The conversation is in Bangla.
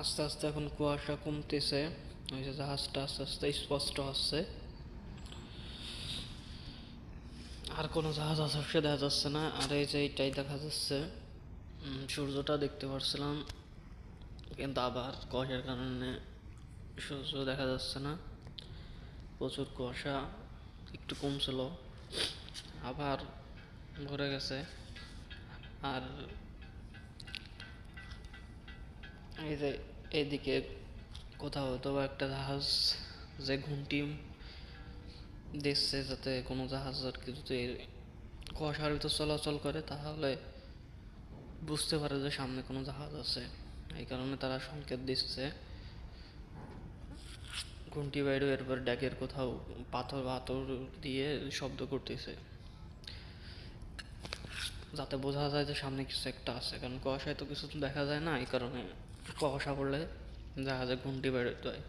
আস্তে আস্তে এখন কুয়াশা কমতেছে, ওই যে জাহাজটা আস্তে আস্তে স্পষ্ট হচ্ছে। আর কোনো জাহাজ আশেপাশে দেখা যাচ্ছে না। আর এই যে এইটাই দেখা যাচ্ছে, সূর্যটা দেখতে পারছিলাম, কিন্তু আবার কুয়াশার কারণে সূর্য দেখা যাচ্ছে না। প্রচুর কুয়াশা, একটু কমছিল আবার ভরে গেছে। আর এই যে এইদিকে কোথাও হয়তো বা একটা জাহাজ যে ঘুমটি দেখছে, যাতে কোনো জাহাজ আর কি যদি কুয়াশার ভিতর চলাচল করে তাহলে বুঝতে পারে যে সামনে কোনো জাহাজ আছে। এই কারণে তারা সংকেত দিচ্ছে। ঘুমটি বাইরে এরপর ড্যাকের কোথাও পাথর পাথর দিয়ে শব্দ করতেছে, যাতে বোঝা যায় যে সামনে কিছু একটা আছে। কারণ কুয়াশায় তো কিছু দেখা যায় না, এই কারণে কুয়াশা পড়লে জাহাজে ঘুমটি বের হতে হয়।